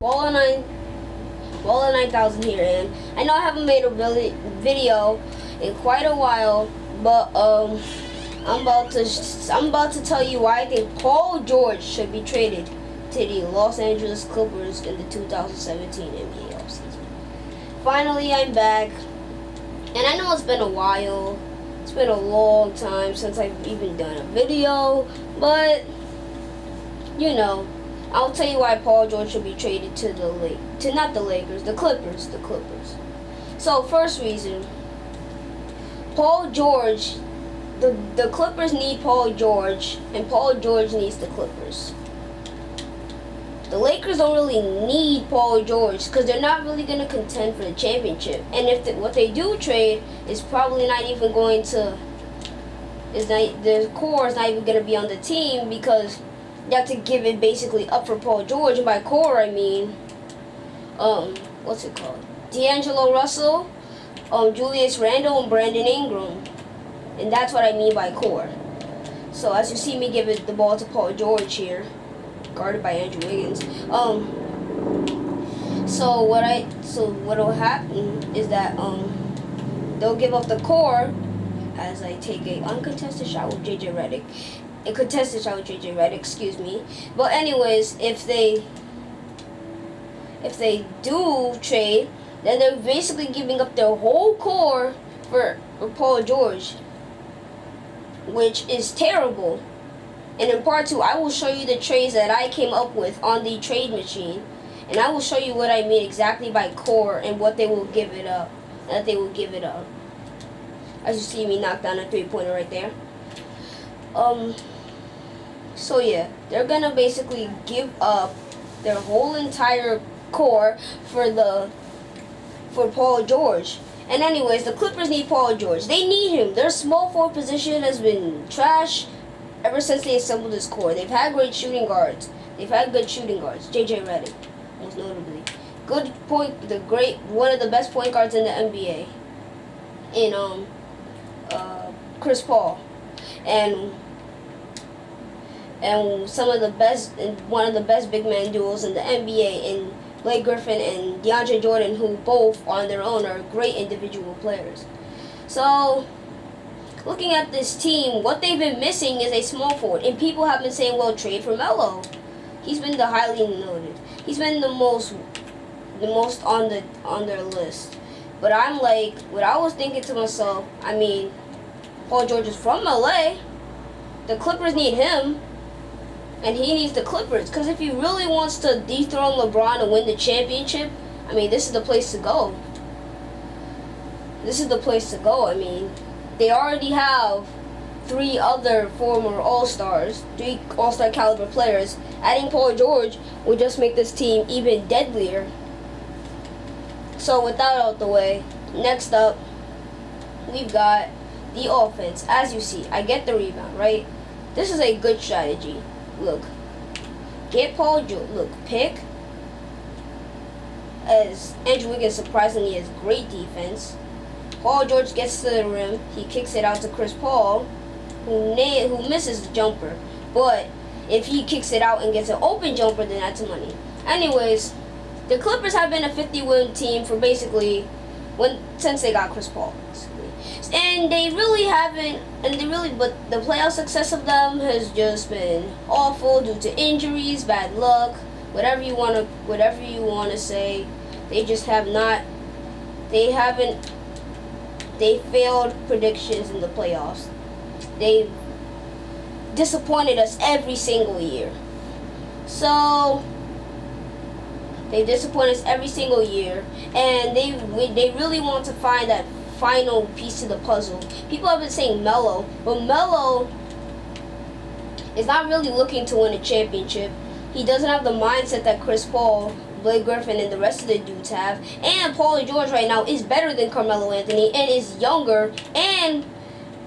Walla9, Walla9000 here, and I know I haven't made a video in quite a while, but I'm about to tell you why I think Paul George should be traded to the Los Angeles Clippers in the 2017 NBA offseason. Finally, I'm back, and I know it's been a while. It's been a long time since I've even done a video, but you know, I'll tell you why Paul George should be traded to the Clippers. So first reason, Paul George, the Clippers need Paul George, and Paul George needs the Clippers. The Lakers don't really need Paul George because they're not really going to contend for the championship. And if what they do trade is probably not even going to, the core is not even going to be on the team because you have to give it basically up for Paul George. And by core, I mean, what's it called? D'Angelo Russell, Julius Randle, and Brandon Ingram. And that's what I mean by core. So as you see me give the ball to Paul George here, guarded by Andrew Wiggins. So what'll happen is that they'll give up the core as I take a uncontested shot with JJ Redick. A contested shot with JJ Redick, excuse me. But anyways, if they do trade, then they're basically giving up their whole core for Paul George, which is terrible. And in part 2, I will show you the trades that I came up with on the trade machine, and I will show you what I mean exactly by core and what they will give it up. As you see me knock down a 3-pointer right there. So yeah, they're gonna basically give up their whole entire core for Paul George. And anyways, the Clippers need Paul George. They need him. Their small forward position has been trash ever since they assembled this core. They've had great shooting guards. JJ Redick, most notably. One of the best point guards in the NBA. In Chris Paul. And one of the best big man duos in the NBA in Blake Griffin and DeAndre Jordan, who both on their own are great individual players. So, looking at this team, what they've been missing is a small forward. And people have been saying, well, trade for Melo. He's been the highly noted. He's been the most on their list. But I'm like, what I was thinking to myself, I mean, Paul George is from LA. The Clippers need him. And he needs the Clippers. Because if he really wants to dethrone LeBron and win the championship, I mean, this is the place to go. I mean, they already have 3 other former All-Stars, 3 All-Star caliber players. Adding Paul George would just make this team even deadlier. So with that out the way, next up, we've got the offense. As you see, I get the rebound, right? This is a good strategy. Look, get Paul George. Look, pick. As Andrew Wiggins surprisingly has great defense. Paul George gets to the rim. He kicks it out to Chris Paul, who misses the jumper. But if he kicks it out and gets an open jumper, then that's money. Anyways, the Clippers have been a 50-win team for basically since they got Chris Paul. And they really haven't, but the playoff success of them has just been awful due to injuries, bad luck, whatever you want to say. They just have not, they failed predictions in the playoffs. They've disappointed us every single year. So, they disappoint us every single year, and they really want to find that final piece to the puzzle. People have been saying Melo, but Melo is not really looking to win a championship. He doesn't have the mindset that Chris Paul, Blake Griffin, and the rest of the dudes have. And Paul George right now is better than Carmelo Anthony and is younger. And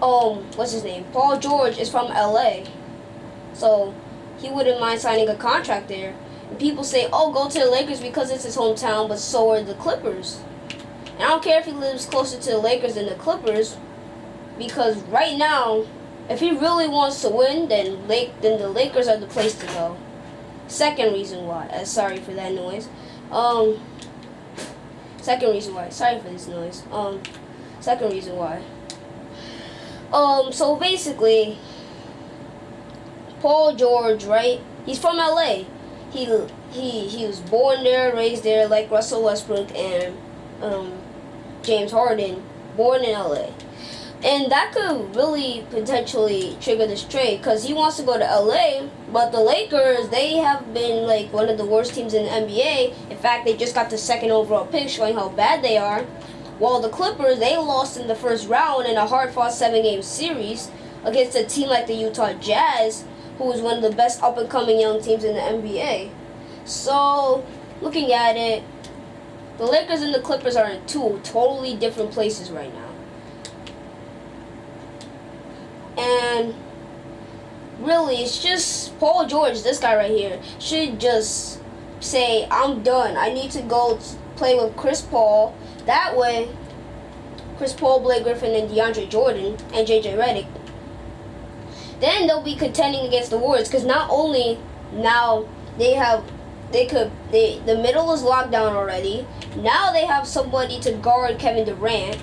what's his name? Paul George is from LA, so he wouldn't mind signing a contract there. And people say, oh, go to the Lakers because it's his hometown, but so are the Clippers. And I don't care if he lives closer to the Lakers than the Clippers, because right now, if he really wants to win, then the Lakers are the place to go. Second reason why, sorry for that noise. Um, second reason why. Sorry for this noise. Second reason why. So basically, Paul George, right? He's from LA. He was born there, raised there, like Russell Westbrook and James Harden, born in LA. And that could really potentially trigger this trade because he wants to go to LA, but the Lakers, they have been like one of the worst teams in the NBA. In fact, they just got the second overall pick, showing how bad they are. While the Clippers, they lost in the first round in a hard-fought 7-game series against a team like the Utah Jazz, who is one of the best up-and-coming young teams in the NBA. So, looking at it, the Lakers and the Clippers are in two totally different places right now. And really, it's just Paul George, this guy right here, should just say, I'm done. I need to go play with Chris Paul. That way, Chris Paul, Blake Griffin, and DeAndre Jordan, and JJ Redick, then they'll be contending against the Warriors. Because not only now the middle is locked down already. Now they have somebody to guard Kevin Durant.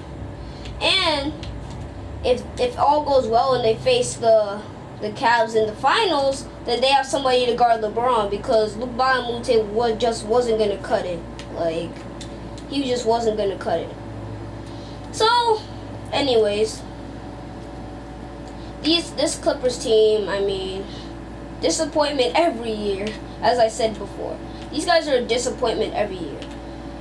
And if all goes well and they face the Cavs in the finals, then they have somebody to guard LeBron, because Luc Mbah a Moute just wasn't going to cut it. Like, he just wasn't going to cut it. So, anyways, this Clippers team, I mean, disappointment every year, as I said before. These guys are a disappointment every year.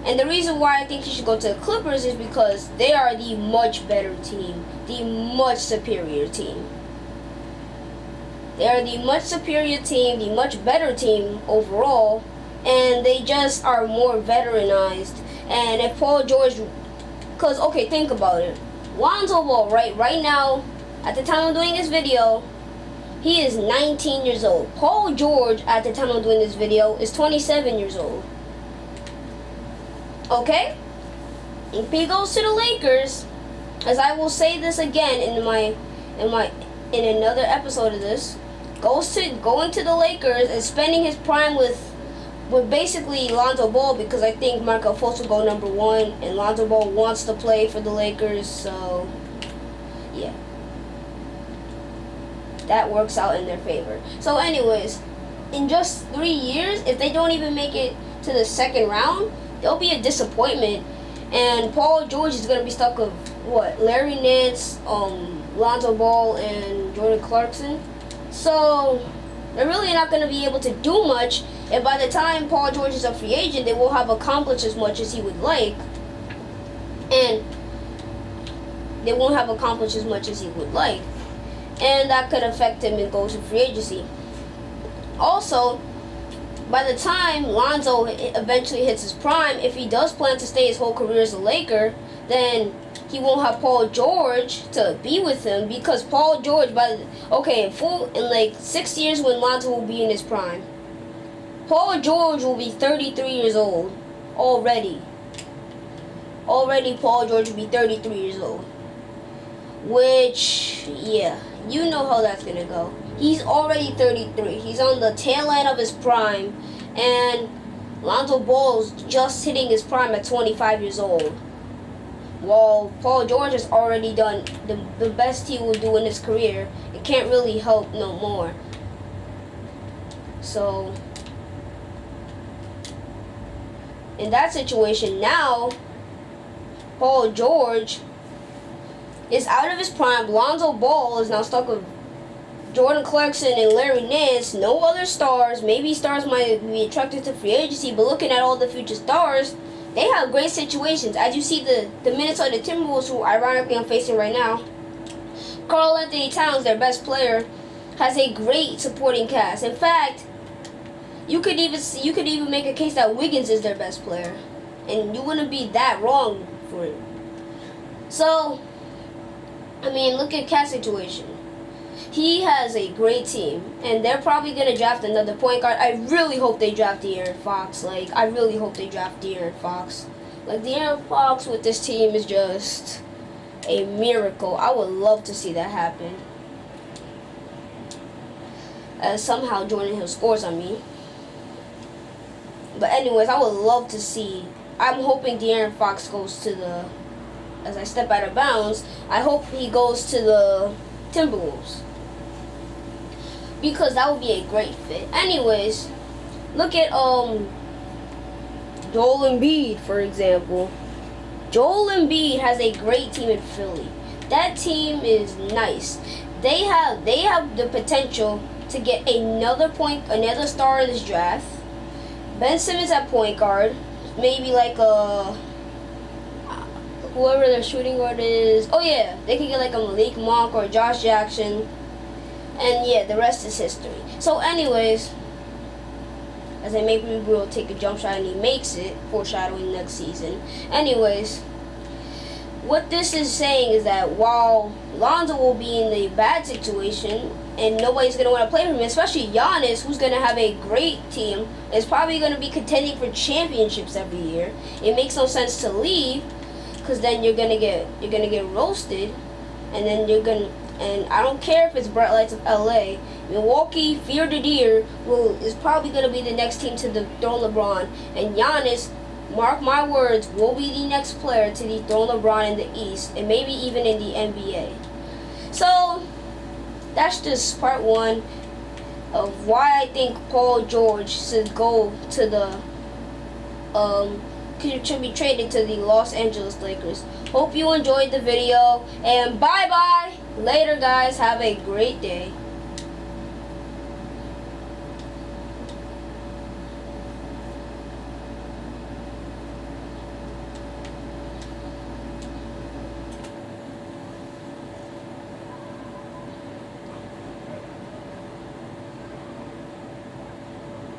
And the reason why I think he should go to the Clippers is because they are the much better team, the much superior team. They are the much superior team, the much better team overall, and they just are more veteranized. And if Paul George, because, okay, think about it. Lonzo Ball, right now, at the time I'm doing this video, he is 19 years old. Paul George, at the time I'm doing this video, is 27 years old. Okay? If he goes to the Lakers, as I will say this again in another episode of this, going to the Lakers and spending his prime with basically Lonzo Ball, because I think Markelle Fultz will go number 1, and Lonzo Ball wants to play for the Lakers, so yeah. That works out in their favor. So anyways, in just 3 years, if they don't even make it to the second round, they'll be a disappointment. And Paul George is going to be stuck with, Larry Nance, Lonzo Ball, and Jordan Clarkson. So they're really not going to be able to do much. And by the time Paul George is a free agent, they won't have accomplished as much as he would like. And they won't have accomplished as much as he would like. And that could affect him and go to free agency. Also, by the time Lonzo eventually hits his prime, if he does plan to stay his whole career as a Laker, then he won't have Paul George to be with him, because Paul George, in like 6 years when Lonzo will be in his prime, Paul George will be 33 years old already. Already Paul George will be 33 years old. Which, yeah, you know how that's going to go. He's already 33. He's on the tail end of his prime. And Lonzo Ball's just hitting his prime at 25 years old. While Paul George has already done the best he will do in his career. It can't really help no more. So, in that situation, now Paul George is out of his prime. Lonzo Ball is now stuck with Jordan Clarkson and Larry Nance. No other stars. Maybe stars might be attracted to free agency, but looking at all the future stars, they have great situations. As you see the Minnesota Timberwolves, who ironically I'm facing right now, Karl-Anthony Towns, their best player, has a great supporting cast. In fact, you could even make a case that Wiggins is their best player, and you wouldn't be that wrong for it. So, I mean, look at Cat's situation. He has a great team, and they're probably going to draft another point guard. I really hope they draft De'Aaron Fox. I really hope they draft De'Aaron Fox. De'Aaron Fox with this team is just a miracle. I would love to see that happen. As somehow Jordan Hill scores on me. But anyways, I would love to see. I'm hoping De'Aaron Fox goes to the. As I step out of bounds, I hope he goes to the Timberwolves, because that would be a great fit. Anyways, look at Joel Embiid, for example. Joel Embiid has a great team in Philly. That team is nice. They have the potential to get another star in this draft. Ben Simmons at point guard, maybe like whoever their shooting guard is. Oh yeah, they could get like a Malik Monk or Josh Jackson. And yeah, the rest is history. So anyways, as I maybe will take a jump shot and he makes it, foreshadowing next season. Anyways, what this is saying is that while Lonzo will be in a bad situation and nobody's going to want to play for him, especially Giannis, who's going to have a great team, is probably going to be contending for championships every year. It makes no sense to leave, because then you're gonna get roasted, and then and I don't care if it's Bright Lights of LA. Milwaukee, Fear the Deer, is probably gonna be the next team to dethrone LeBron, and Giannis, mark my words, will be the next player to dethrone LeBron in the East, and maybe even in the NBA. So that's just part one of why I think Paul George should go to the should be traded to the Los Angeles Lakers. Hope you enjoyed the video, and bye bye. Later guys, have a great day.